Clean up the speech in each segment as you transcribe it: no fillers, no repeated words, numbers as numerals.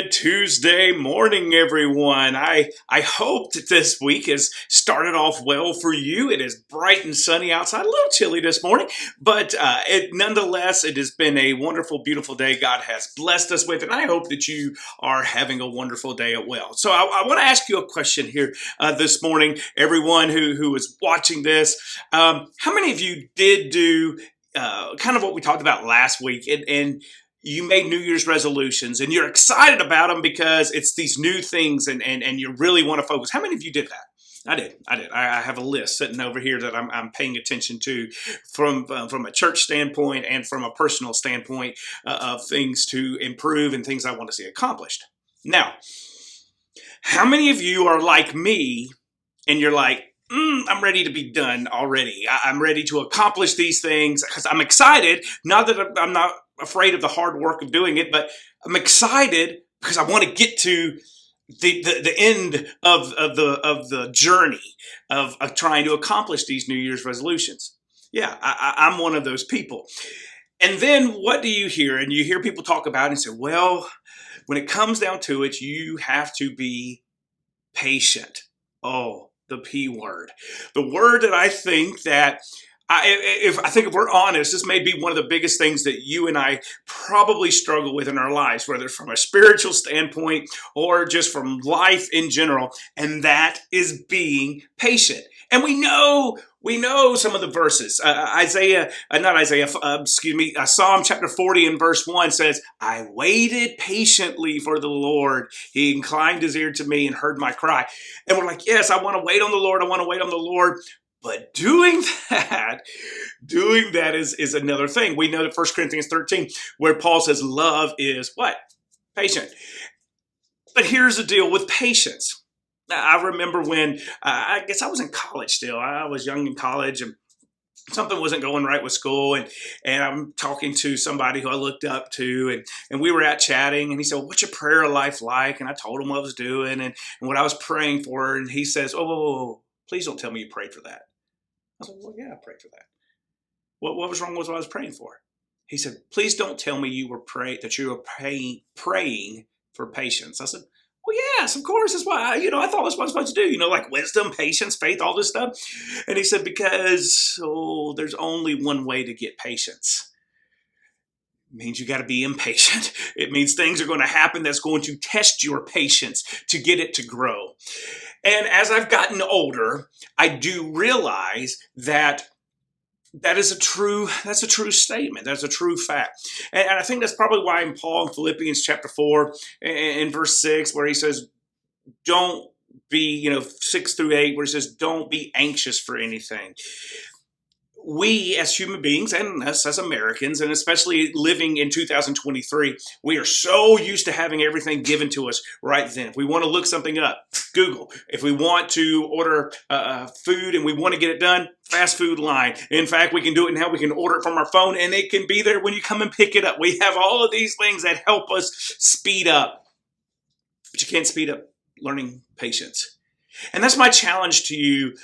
Good Tuesday morning, everyone. I hope that this week has started off well for you. It is bright and sunny outside, a little chilly this morning, but nonetheless, it has been a wonderful, beautiful day God has blessed us with, and I hope that you are having a wonderful day as well. So I want to ask you a question here this morning, everyone who is watching this. How many of you did do kind of what we talked about last week, and you made New Year's resolutions and you're excited about them because it's these new things and you really want to focus? How many of you did that? I did. I have a list sitting over here that I'm paying attention to from a church standpoint and from a personal standpoint of things to improve and things I want to see accomplished. Now, how many of you are like me and you're like, I'm ready to be done already. I'm ready to accomplish these things because I'm excited. Not that I'm not afraid of the hard work of doing it, but I'm excited because I want to get to the end of the journey of trying to accomplish these New Year's resolutions. Yeah, I'm one of those people. And then what do you hear? And you hear people talk about it and say, well, when it comes down to it, you have to be patient. Oh, the P word. The word that I think that if we're honest, this may be one of the biggest things that you and I probably struggle with in our lives, whether it's from a spiritual standpoint or just from life in general, and that is being patient. And we know some of the verses. Psalm chapter 40 and verse 1 says, I waited patiently for the Lord. He inclined his ear to me and heard my cry. And we're like, yes, I want to wait on the Lord. I want to wait on the Lord. But doing that is another thing. We know that 1 Corinthians 13, where Paul says love is what? Patient. But here's the deal with patience. I remember when, I guess I was in college still. I was young in college and something wasn't going right with school. And I'm talking to somebody who I looked up to, and we were out chatting, and he said, well, what's your prayer life like? And I told him what I was doing and what I was praying for. And he says, oh, please don't tell me you prayed for that. I said, well, yeah, I prayed for that. What was wrong with what I was praying for? He said, please don't tell me you were praying for patience. I said, well, yes, of course. That's why, I thought that's what I'm supposed to do, like wisdom, patience, faith, all this stuff. And he said, because there's only one way to get patience. It means you got to be impatient. It means things are going to happen that's going to test your patience to get it to grow. And as I've gotten older, I do realize that's a true statement. That's a true fact. And I think that's probably why in Paul in Philippians chapter 4 in verse 6, where he says, don't be, 6 through 8, where he says, don't be anxious for anything. We as human beings and us as Americans, and especially living in 2023, we are so used to having everything given to us right then. If we want to look something up, Google. If we want to order food and we want to get it done, fast food line. In fact, we can do it now. We can order it from our phone and it can be there when you come and pick it up. We have all of these things that help us speed up, but you can't speed up learning patience. And that's my challenge to you.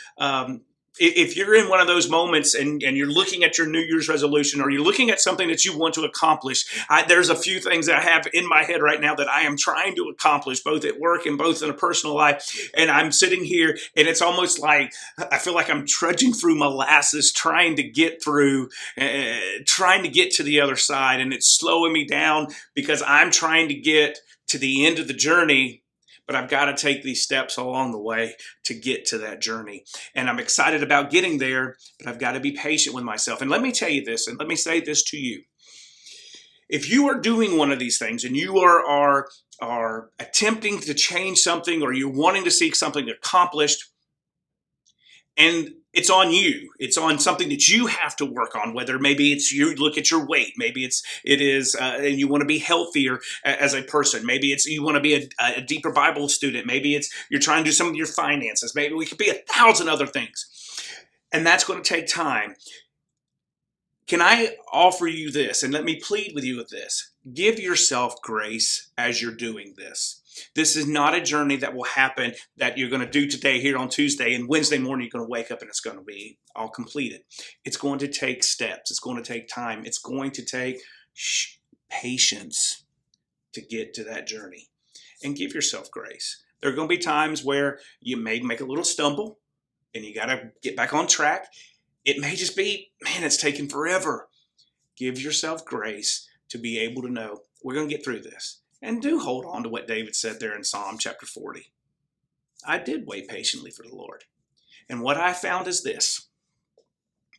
If you're in one of those moments and you're looking at your New Year's resolution or you're looking at something that you want to accomplish, there's a few things that I have in my head right now that I am trying to accomplish, both at work and both in a personal life. And I'm sitting here and it's almost like I feel like I'm trudging through molasses, trying to get to the other side. And it's slowing me down because I'm trying to get to the end of the journey. But I've got to take these steps along the way to get to that journey. And I'm excited about getting there, but I've got to be patient with myself. And let me tell you this, and let me say this to you. If you are doing one of these things and you are attempting to change something or you're wanting to seek something accomplished, and it's on you. It's on something that you have to work on, whether maybe it's you look at your weight. Maybe it is, and you want to be healthier as a person. Maybe it's you want to be a deeper Bible student. Maybe it's you're trying to do some of your finances. Maybe we could be 1,000 other things. And that's going to take time. Can I offer you this? And let me plead with you with this. Give yourself grace as you're doing this. This is not a journey that will happen that you're going to do today here on Tuesday, and Wednesday morning you're going to wake up and it's going to be all completed. It's going to take steps. It's going to take time. It's going to take patience to get to that journey. and give yourself grace. There are going to be times where you may make a little stumble and you got to get back on track. It may just be, man, it's taking forever. Give yourself grace to be able to know we're going to get through this. And do hold on to what David said there in Psalm chapter 40. I did wait patiently for the Lord. And what I found is this: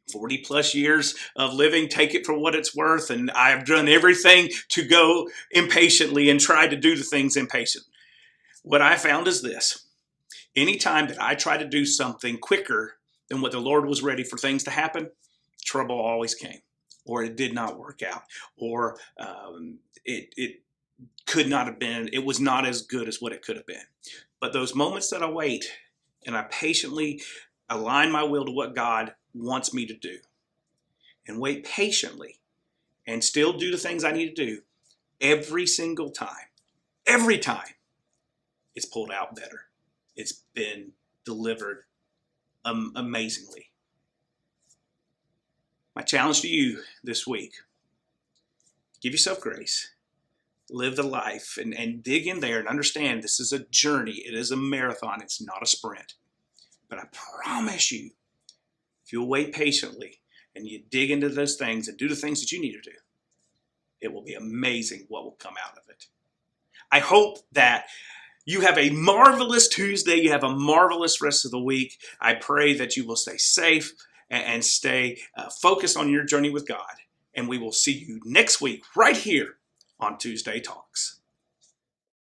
40 plus years of living, take it for what it's worth, and I've done everything to go impatiently and try to do the things impatient. What I found is this: anytime that I try to do something quicker than what the Lord was ready for things to happen, trouble always came, or it did not work out, or it could not have been, it was not as good as what it could have been. But those moments that I wait and I patiently align my will to what God wants me to do, and wait patiently and still do the things I need to do, every single time, it's pulled out better. It's been delivered amazingly. My challenge to you this week: give yourself grace. Live the life and dig in there and understand this is a journey. It is a marathon. It's not a sprint. But I promise you, if you'll wait patiently and you dig into those things and do the things that you need to do, it will be amazing what will come out of it. I hope that you have a marvelous Tuesday. You have a marvelous rest of the week. I pray that you will stay safe and stay focused on your journey with God. And we will see you next week right here on Tuesday Talks.